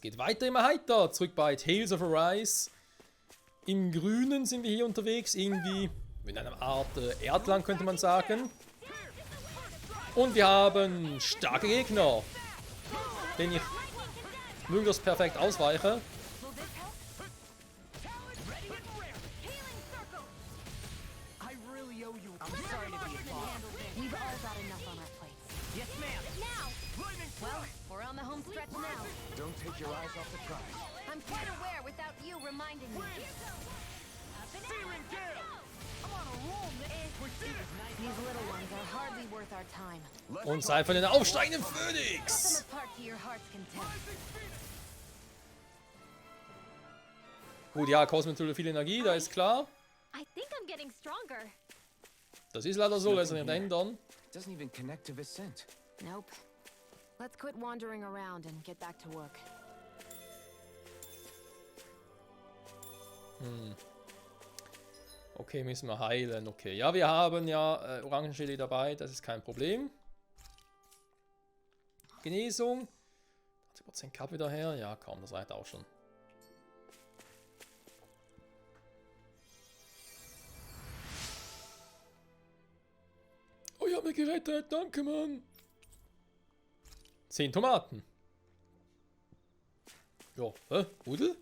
geht weiter immer heiter. Zurück bei Tales of Arise. Im Grünen sind wir hier unterwegs. Irgendwie in einer Art Erdland könnte man sagen. Und wir haben starke Gegner, denen ich möglichst perfekt ausweiche. Don't take your eyes off the prize. I'm quite aware without you reminding me. These little ones are hardly worth our time. Und sei von den aufsteigenden Set Phönix. them apart to your heart's content. Gut, ja, kostet natürlich viel Energie, da ist klar. I think I'm getting stronger. Das ist leider so, lässt sich nicht ändern. It doesn't even connect to Vicent. Nope. Let's quit wandering around and get back to work. Okay, müssen wir heilen. Okay, ja, wir haben ja Orangengelee dabei, das ist kein Problem. Genesung. 80% Cup wieder her. Ja, komm, das reicht auch schon. Oh, ich hab mich gerettet. Danke, Mann. 10 Tomaten. Ja, Rudel?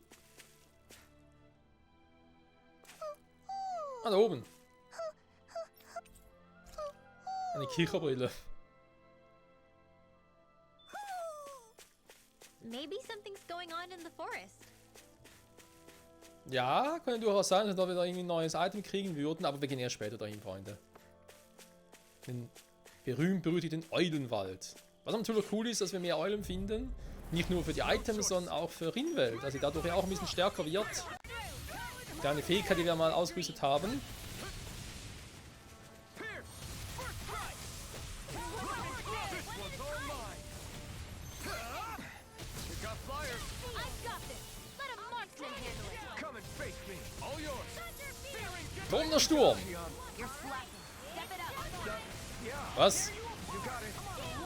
Ah, da oben. Eine Kicherbrille. Maybe something's going on in the forest. Ja, könnte durchaus sein, dass wir da wieder irgendwie ein neues Item kriegen würden, aber wir gehen erst später dahin, Freunde. Den berühmt-berüchtigten Eulenwald. Was natürlich cool ist, dass wir mehr Eulen finden. Nicht nur für die Items, sondern auch für Rinwelt. Also dadurch ja auch ein bisschen stärker wird. Da eine Fähigkeit, die wir mal ausgerüstet haben. Donnersturm! Was?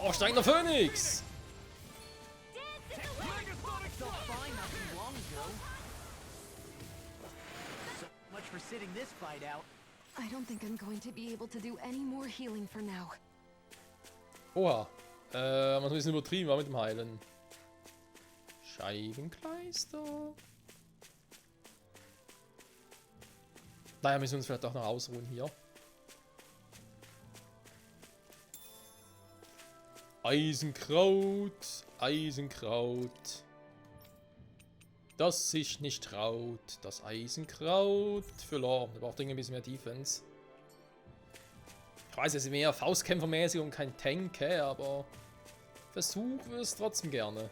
Oh, steigender Phönix! For sitting this fight out. I don't think I'm going to be able to do any more healing for now. Oha. Man ist ein bisschen übertrieben, war mit dem Heilen. Scheibenkleister. Naja, müssen wir uns vielleicht auch noch ausruhen hier. Eisenkraut. Eisenkraut. Das sich nicht traut. Das Eisenkraut für Lore. Da braucht irgendwie ein bisschen mehr Defense. Ich weiß, es ist mehr Faustkämpfermäßig und kein Tank, aber versuche es trotzdem gerne.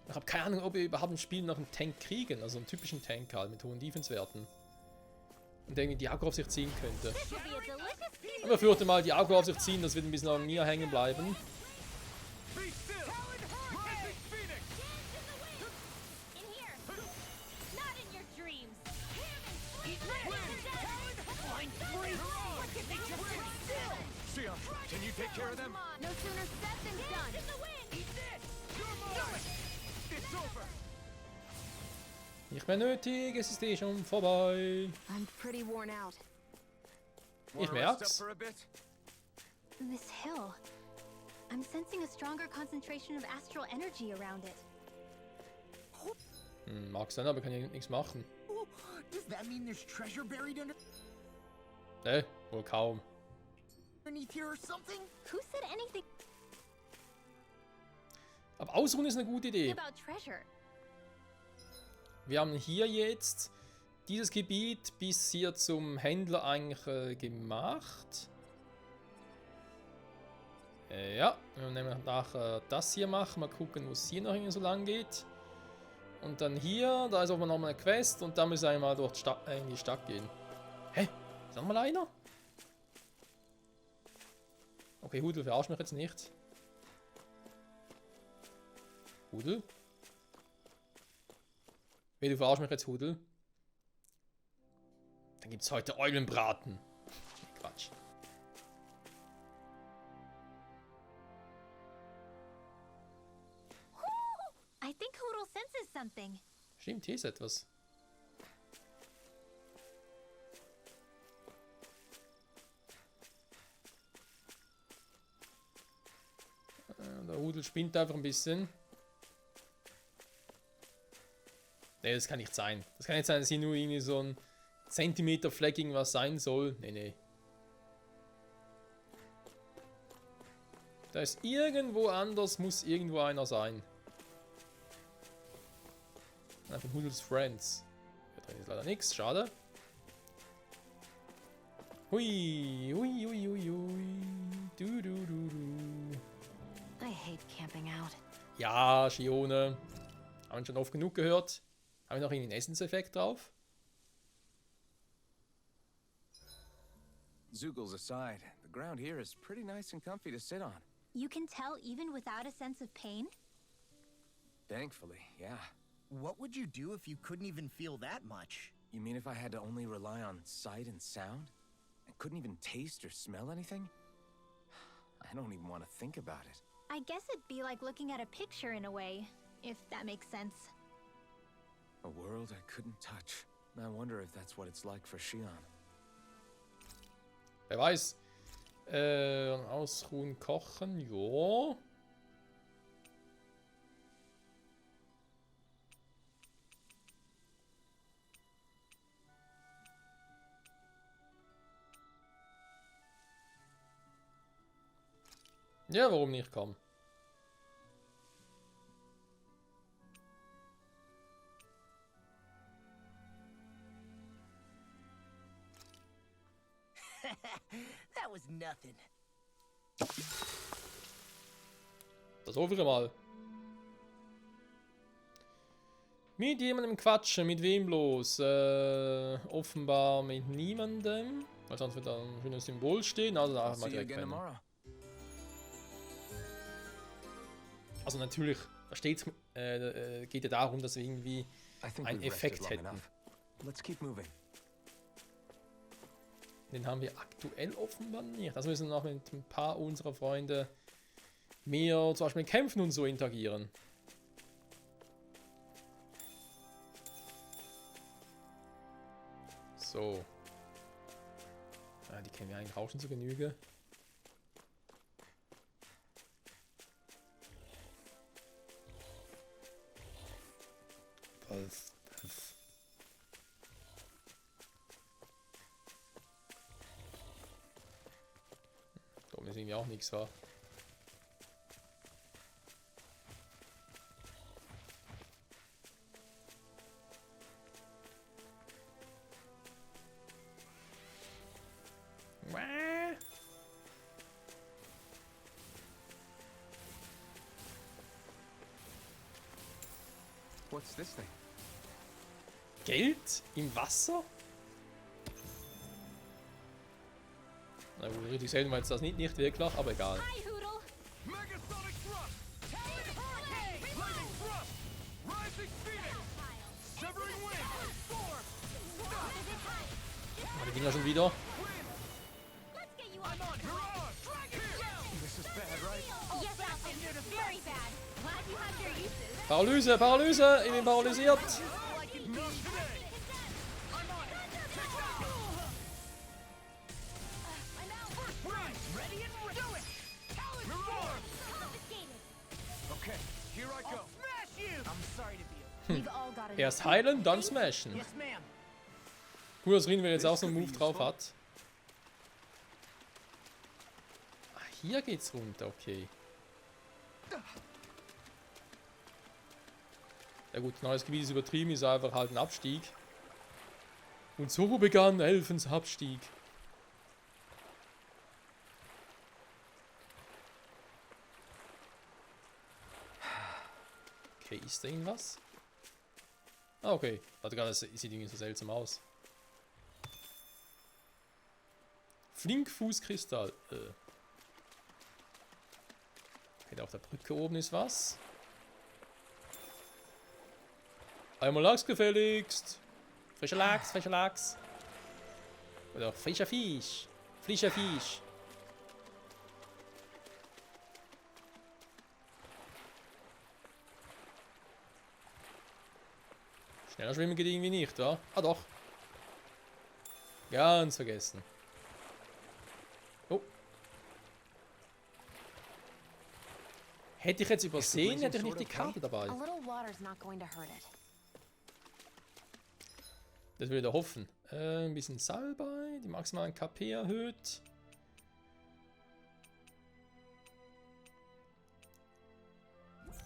Ich habe keine Ahnung, ob wir überhaupt ein Spiel nach einem Tank kriegen. Also einen typischen Tank halt mit hohen Defense-Werten. Und irgendwie die Aggro auf sich ziehen könnte. Aber ich fürchte mal, die Aggro auf sich ziehen, das wird ein bisschen an mir hängen bleiben. Can you take care of them? No sooner said than done. It's over. Nicht mehr nötig, es ist eh schon vorbei. I'm pretty worn out. Ich Wanna rest up merk's. for a bit? This hill. I'm sensing a stronger concentration of astral energy around it. Mag sein, aber kann ja nichts machen. Does that mean there's treasure buried Wohl kaum. underneath here or something? Who said anything Aber ausruhen ist eine gute Idee. about treasure? Wir haben hier jetzt dieses Gebiet bis hier zum Händler eigentlich gemacht. Ja, wir nehmen nachher das hier machen. Mal gucken, wo es hier noch irgendwie so lang geht. Und dann hier, da ist auch nochmal eine Quest und dann müssen wir einmal durch die Stadt, in die Stadt gehen. Hä? Ist noch mal einer? Okay, Hudel, verarsch mich jetzt nicht. Hudel? Wie, du verarsch mich jetzt, Hudel? Dann gibt's heute Eulenbraten. Quatsch. I think Hoodle something. Stimmt, hier ist etwas. Der Rudel spinnt einfach ein bisschen. Ne, das kann nicht sein. Das kann nicht sein, dass hier nur irgendwie so ein Zentimeter Flagging was sein soll. Ne. Da ist irgendwo anders, muss irgendwo einer sein. Einfach Rudels Friends. Da drin ist leider nichts, schade. Hui, hui, hui, hui, hui. Du. I hate camping out. Ja, Shione. Haben wir schon oft genug gehört. Haben wir noch irgendwie einen Essenseffekt drauf? Zoogles aside, the ground here is pretty nice and comfy to sit on. You can tell even without a sense of pain? Thankfully, yeah. What would you do if you couldn't even feel that much? You mean if I had to only rely on sight and sound? And couldn't even taste or smell anything? I don't even want to think about it. I guess it'd be like looking at a picture in a way, if that makes sense. A world I couldn't touch. I wonder if that's what it's like for Shion. Wer weiß. Ausruhen, kochen, jo. Ja, warum nicht, komm. That was nothing. Das hoffen wir mal. Mit jemandem quatschen, mit wem bloß? Offenbar mit niemandem. Weil sonst wird da ein schönes Symbol stehen. Also da See mal you direkt again rennen. tomorrow. Also natürlich, da steht, geht ja darum, dass wir irgendwie I think einen we've rested Effekt long hätten. enough. Let's keep moving. Den haben wir aktuell offenbar nicht. Das müssen wir noch mit ein paar unserer Freunde mehr zum Beispiel kämpfen und so interagieren. So. Ja, die kennen wir eigentlich auch schon zu Genüge. Wolf. Da oben ist irgendwie auch nichts, war. What's this thing? Geld im Wasser? Na gut, richtig selten war jetzt das nicht wirklich, aber egal. Hi, Hoodle! Megasonic thrust! Talon hurricane! Lightning thrust! Rising phoenix! Severing wind! Oh, die Dinger schon wieder. Let's get you on board! Mirage! Dragon! This is bad, right? Yes, Alvin, very bad. Glad you have your uses. Paralyse, Paralyse! Ich bin paralysiert! Not today! Ready and do it! Mirage! Confiscated. Okay, here I go. Smash you! I'm sorry to be We've all got Erst heilen, dann smashen. Yes, ma'am. Gut, dass Rin jetzt auch so einen Move drauf hat. Ah, hier geht's runter, okay. Ja gut, neues Gebiet ist übertrieben, ist einfach halt ein Abstieg. Und so begann Elfens Abstieg. Okay, ist da irgendwas? Ah, okay. Warte gerade, das sieht irgendwie so seltsam aus. Flinkfußkristall. Okay, auf der Brücke oben ist was. Einmal Lachs gefälligst. Frischer Lachs, frischer Lachs. Oder frischer Fisch. Frischer Fisch. Schneller schwimmen geht irgendwie nicht, wa? Ah doch. Ganz vergessen. Oh. Hätte ich jetzt übersehen, hätte ich nicht die Karte dabei. A little water's not going to hurt it. Das will ich da hoffen. Ein bisschen Salbei, die maximalen KP erhöht.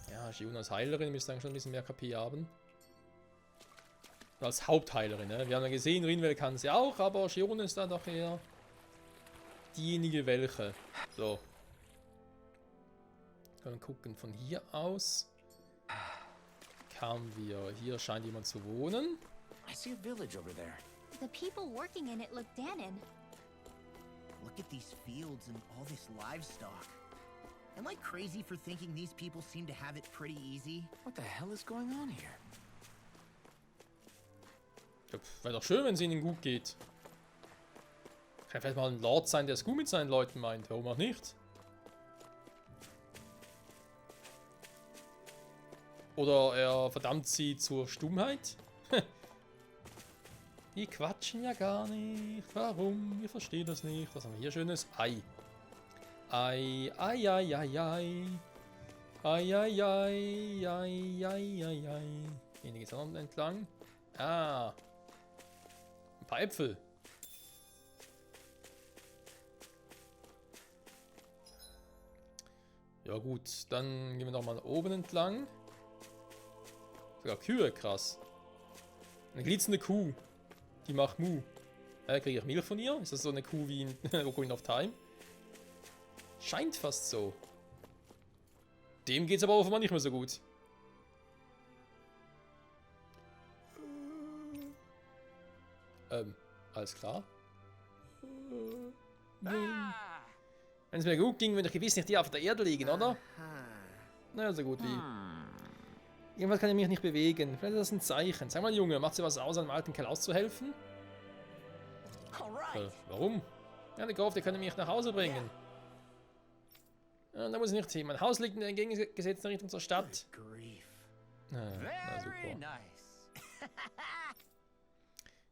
Ja, Shion als Heilerin müsste eigentlich schon ein bisschen mehr KP haben. Als Hauptheilerin, ne? Wir haben ja gesehen, Rinwell kann sie auch, aber Shion ist da doch eher diejenige welche. So. Können wir gucken, von hier aus kamen wir. Hier scheint jemand zu wohnen. I see a village over there. The people working in it look Danon. Look at these fields and all this livestock. Am I crazy for thinking these people seem to have it pretty easy? What the hell is going on here? Ja, wäre doch schön, wenn es ihnen gut geht. Kann vielleicht mal ein Lord sein, der es gut mit seinen Leuten meint. Warum auch nicht? Oder er verdammt sie zur Stummheit. Die quatschen ja gar nicht. Warum? Ich verstehe das nicht. Was haben wir hier Schönes? Ei. Ei, ei, ei, ei, ei. Ei, ei, ei, ei, ei, ei, ei. Hier geht's auch noch entlang. Ah. Ein paar Äpfel. Ja gut, dann gehen wir noch mal oben entlang. Sogar Kühe, krass. Eine glitzernde Kuh. Die macht Mu. Kriege ich Milch von ihr? Ist das so eine Kuh wie in Ocarina of Time? Scheint fast so. Dem geht's aber offenbar nicht mehr so gut. Alles klar. Wenn es mir gut ging, würde ich gewiss nicht hier auf der Erde liegen, oder? Naja, so gut wie. Irgendwas kann ich mich nicht bewegen. Vielleicht ist das ein Zeichen. Sag mal, Junge, macht sie was aus, einem alten Kerl auszuhelfen? Warum? Ja, ich hoffe, der kann mich nach Hause bringen. Ja, da muss ich nicht hin. Mein Haus liegt in der entgegengesetzten Richtung zur Stadt. Na super.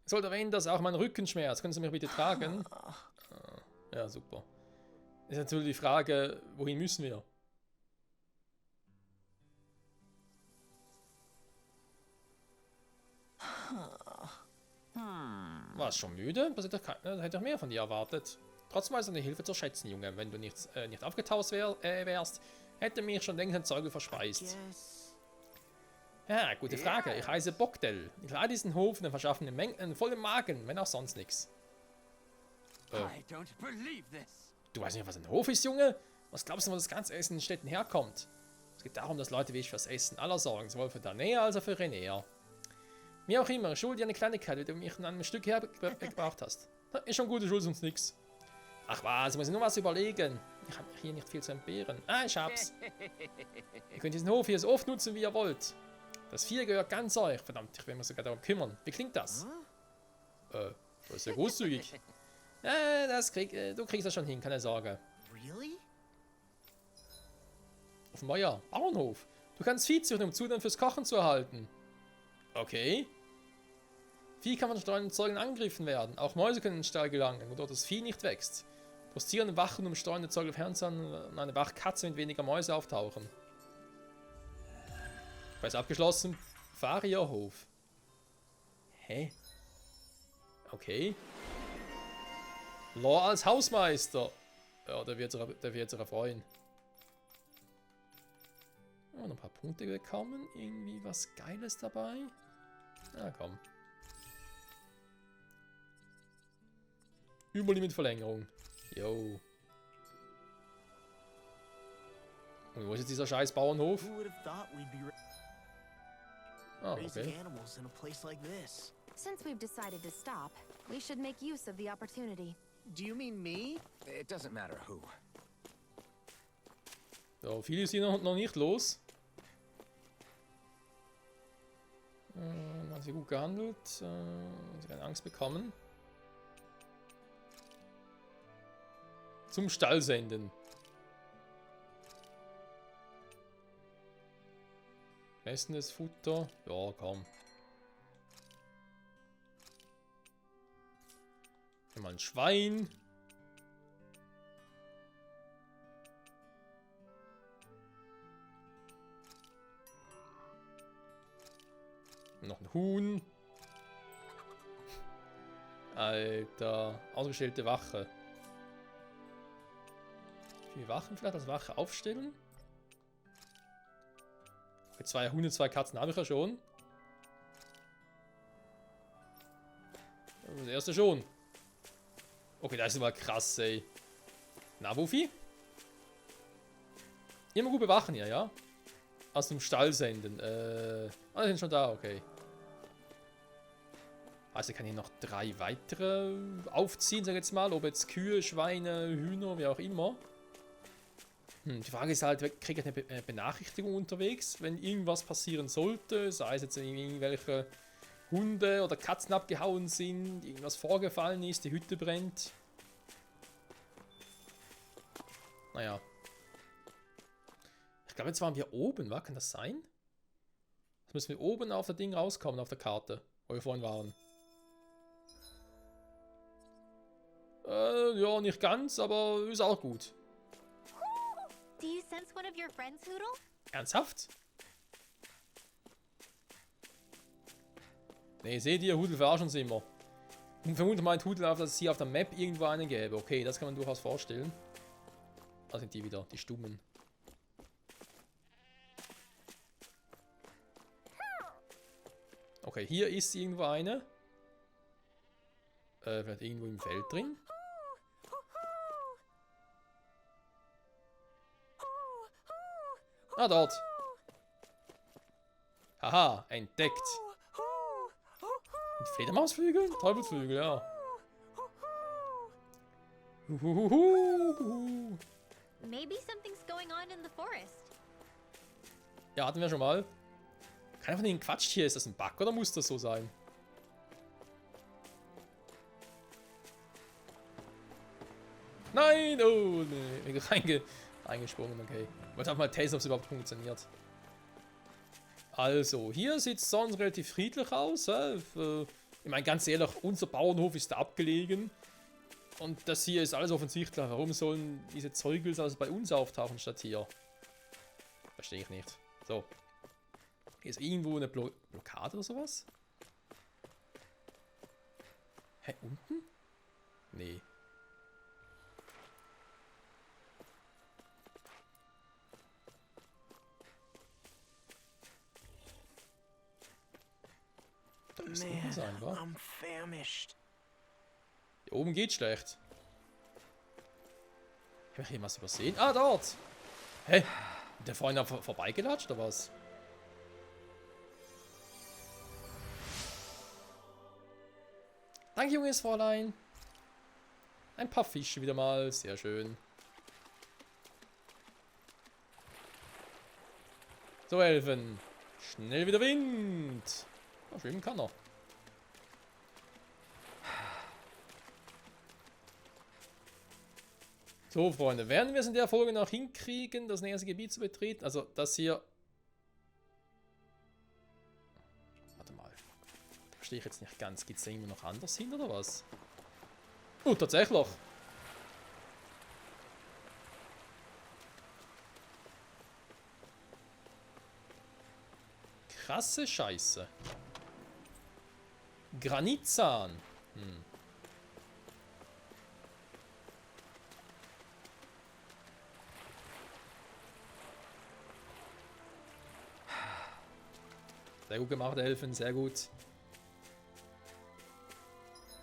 Ich sollte erwähnen, dass auch mein Rücken schmerzt. Können Sie mich bitte tragen? Ja, super. Ist natürlich die Frage, wohin müssen wir? Warst schon müde? Das hätte ich mehr von dir erwartet. Trotzdem ist eine Hilfe zu schätzen, Junge. Wenn du nicht aufgetaucht wärst, hätte mich schon längst ein Zeuge verspeist. Ja, gute Frage. Ich heiße Bogdel. Ich leite diesen Hof und verschaffe einen vollen Magen, wenn auch sonst nichts. Du weißt nicht, was ein Hof ist, Junge? Was glaubst du, wo das ganze Essen in den Städten herkommt? Es geht darum, dass Leute wie ich fürs Essen aller sorgen, sowohl für Danea als auch für Renea. Wie auch immer, ich schulde dir eine Kleinigkeit, wie du mich an einem Stück hergebracht hast. Ist schon gut, du schuldest uns nichts. Ach was, ich muss nur was überlegen. Ich habe hier nicht viel zu entbehren. Ich hab's. Ihr könnt diesen Hof hier so oft nutzen, wie ihr wollt. Das Vieh gehört ganz euch. Verdammt, ich will mich sogar darum kümmern. Wie klingt das? Das ist ja großzügig. Du kriegst das schon hin, keine Sorge. Really? Offenbar ja. Bauernhof. Du kannst Vieh züchten, um Zutaten fürs Kochen zu erhalten. Okay. Vieh kann von streunenden Zeugen angegriffen werden. Auch Mäuse können in den Stall gelangen, wo dort das Vieh nicht wächst. Postieren Wachen, um streunende Zeugen fernzuhalten und eine Wachkatze mit weniger Mäuse auftauchen. Preis abgeschlossen. Farierhof. Hä? Okay. Lore als Hausmeister. Ja, der wird sich erfreuen. Ja, noch ein paar Punkte bekommen. Irgendwie was Geiles dabei. Na komm. Überlimitverlängerung. Jo. Und wo ist jetzt dieser scheiß Bauernhof? Ah, okay. Since we've decided to stop, we should make use of the opportunity. Do you mean me? It doesn't matter who. So, viel ist hier noch nicht los. Hat sie gut gehandelt. Hat sie keine Angst bekommen. Zum Stall senden. Essenes Futter. Ja, komm. Hier mal ein Schwein. Noch ein Huhn. Alter, ausgestellte Wache. Wie viele Wachen vielleicht als Wache aufstellen? Okay, 2 Hunde, 2 Katzen habe ich ja schon. Das erste schon. Okay, das ist immer krass, ey. Na, Wuffi? Immer gut bewachen hier, ja? Aus dem Stall senden. Ah, die sind schon da, okay. Also kann ich noch 3 weitere aufziehen, sag ich jetzt mal. Ob jetzt Kühe, Schweine, Hühner, wie auch immer. Die Frage ist halt, kriege ich eine Benachrichtigung unterwegs, wenn irgendwas passieren sollte? Sei es jetzt irgendwelche Hunde oder Katzen abgehauen sind, irgendwas vorgefallen ist, die Hütte brennt. Naja. Ich glaube, jetzt waren wir oben, wa? Kann das sein? Jetzt müssen wir oben auf das Ding rauskommen, auf der Karte, wo wir vorhin waren. Ja, nicht ganz, aber ist auch gut. Do you sense one of your friends, Hoodle? Ernsthaft? Ne, seht ihr, Hudel verarschen sie immer. Und vermutlich meint Hudel auch, dass es hier auf der Map irgendwo einen gäbe. Okay, das kann man durchaus vorstellen. Da sind die wieder, die Stummen. Okay, hier ist irgendwo eine. Vielleicht irgendwo im Feld drin. Ah, dort. Haha, entdeckt. Mit Fledermausflügeln? Teufelsflügel, ja. Maybe something's going on in the forest. Ja, hatten wir schon mal. Keiner von denen quatscht hier. Ist das ein Bug oder muss das so sein? Nein! Oh, nee. Reingesprungen, okay. Ich wollte einfach mal testen, ob es überhaupt funktioniert. Also, hier sieht es sonst relativ friedlich aus. Ich meine, ganz ehrlich, unser Bauernhof ist da abgelegen. Und das hier ist alles offensichtlich. Warum sollen diese Zeugels also bei uns auftauchen statt hier? Verstehe ich nicht. So. Hier ist irgendwo eine Blockade oder sowas? Hä, unten? Nee. Das muss sein, wa? I'm famished. Hier oben geht schlecht. Habe ich hier was übersehen? Ah, dort! Hä? Der vorhin vorbeigelatscht oder was? Danke, junges Fräulein. Ein paar Fische wieder mal. Sehr schön. So, Elfen. Schnell wieder Wind. Oh, schwimmen kann er. So, Freunde. Werden wir es in der Folge noch hinkriegen, das nächste Gebiet zu betreten? Also, das hier... Warte mal. Verstehe ich jetzt nicht ganz. Geht es da irgendwo noch anders hin, oder was? Oh, tatsächlich. Krasse Scheiße. Granitzahn. Sehr gut gemacht, Elfen, sehr gut.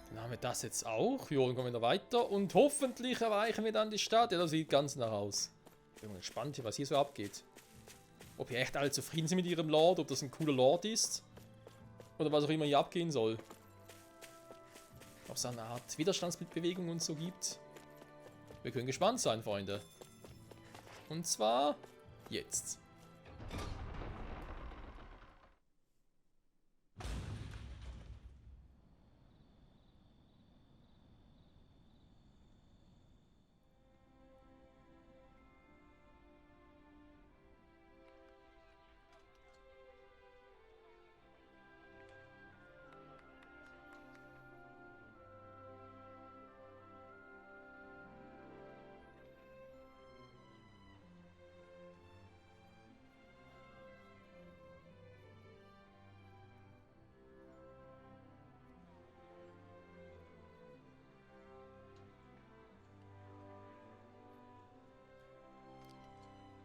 Dann haben wir das jetzt auch. Ja, dann kommen wir wieder weiter. Und hoffentlich erreichen wir dann die Stadt. Ja, das sieht ganz nach aus. Ich bin mal gespannt, was hier so abgeht. Ob hier echt alle zufrieden sind mit ihrem Lord, ob das ein cooler Lord ist. Oder was auch immer hier abgehen soll. Ob es eine Art Widerstandsbewegung und so gibt. Wir können gespannt sein, Freunde. Und zwar jetzt.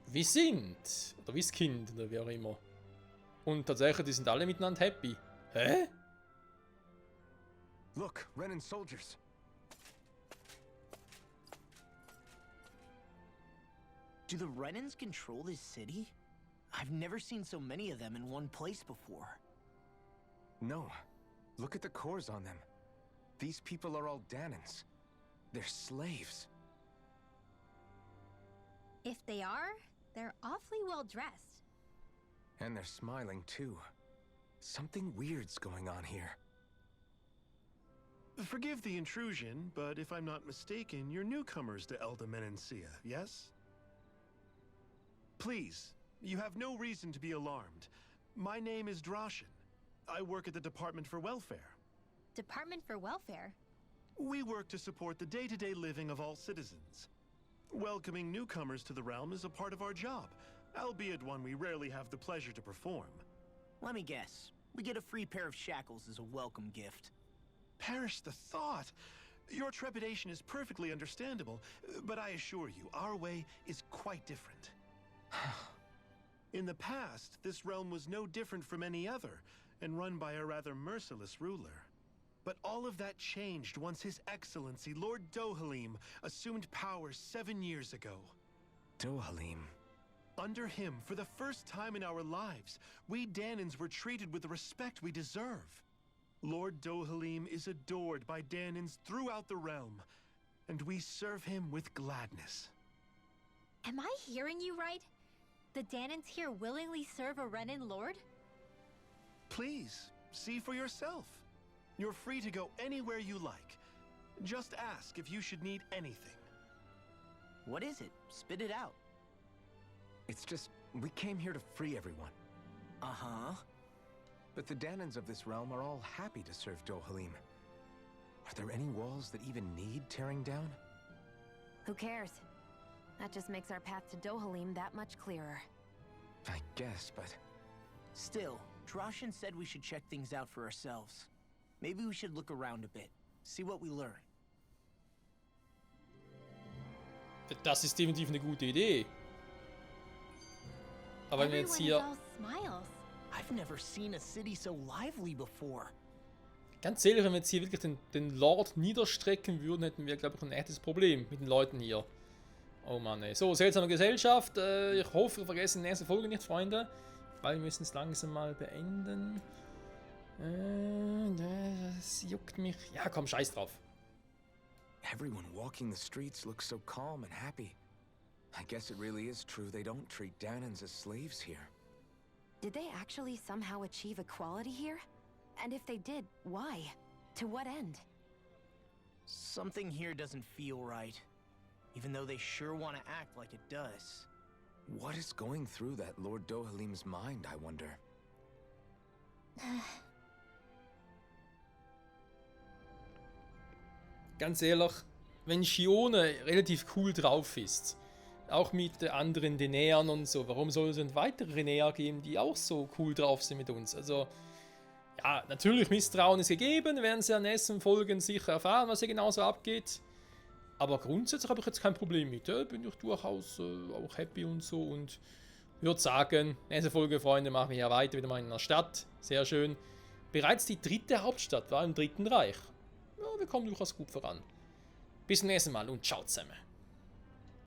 wie sind. Oder wie das Kind, oder wie auch immer. Und tatsächlich, die sind alle miteinander happy. Hä? Look, Renan soldiers. Do the Renans control this city? I've never seen so many of them in one place before. No. Look at the cores on them. These people are all Danans. They're slaves. If they are, they're awfully well dressed. And they're smiling too. Something weird's going on here. Forgive the intrusion, but if I'm not mistaken, you're newcomers to Elda Menencia, yes? Please, you have no reason to be alarmed. My name is Drashin. I work at the Department for Welfare. Department for Welfare? We work to support the day-to-day living of all citizens. Welcoming newcomers to the realm is a part of our job, albeit one we rarely have the pleasure to perform. Let me guess. We get a free pair of shackles as a welcome gift. Perish the thought! Your trepidation is perfectly understandable, but I assure you, our way is quite different. In the past, this realm was no different from any other, and run by a rather merciless ruler. But all of that changed once His Excellency, Lord Dohalim, assumed power 7 years ago. Dohalim. Under him, for the first time in our lives, we Danans were treated with the respect we deserve. Lord Dohalim is adored by Danans throughout the realm, and we serve him with gladness. Am I hearing you right? The Danans here willingly serve a Renan lord? Please, see for yourself. You're free to go anywhere you like. Just ask if you should need anything. What is it? Spit it out. It's just, we came here to free everyone. Uh-huh. But the Danans of this realm are all happy to serve Dohalim. Are there any walls that even need tearing down? Who cares? That just makes our path to Dohalim that much clearer. I guess, but... Still, Drashin said we should check things out for ourselves. Maybe we should look around a bit, see what we learn. Das ist definitiv eine gute Idee. Aber wenn wir jetzt Everyone is hier... all smiles. I've never seen a city so lively before. Ganz ehrlich, wenn wir jetzt hier wirklich den Lord niederstrecken würden, hätten wir, glaube ich, ein echtes Problem mit den Leuten hier. Oh Mann, ey. So, seltsame Gesellschaft. Ich hoffe, wir vergessen die nächste Folge nicht, Freunde. Weil wir müssen es langsam mal beenden. Das juckt mich. Ja, komm, scheiß drauf. Everyone walking the streets looks so calm and happy. I guess it really is true they don't treat Danans as slaves here. Did they actually somehow achieve equality here? And if they did, why? To what end? Something here doesn't feel right. Even though they sure want to act like it does. What is going through that Lord Dohalim's mind, I wonder? Ganz ehrlich, wenn Shione relativ cool drauf ist, auch mit den anderen Denäern und so, warum soll es denn weitere Renäer geben, die auch so cool drauf sind mit uns? Also, ja, natürlich Misstrauen ist gegeben, werden Sie in den nächsten Folgen sicher erfahren, was hier genauso abgeht. Aber grundsätzlich habe ich jetzt kein Problem mit, bin ich durchaus auch happy und so und würde sagen, nächste Folge, Freunde, machen wir ja weiter wieder mal in einer Stadt, sehr schön. Bereits die 3. Hauptstadt war im Dritten Reich. Ja, wir kommen durchaus gut voran. Bis zum nächsten Mal und ciao zusammen.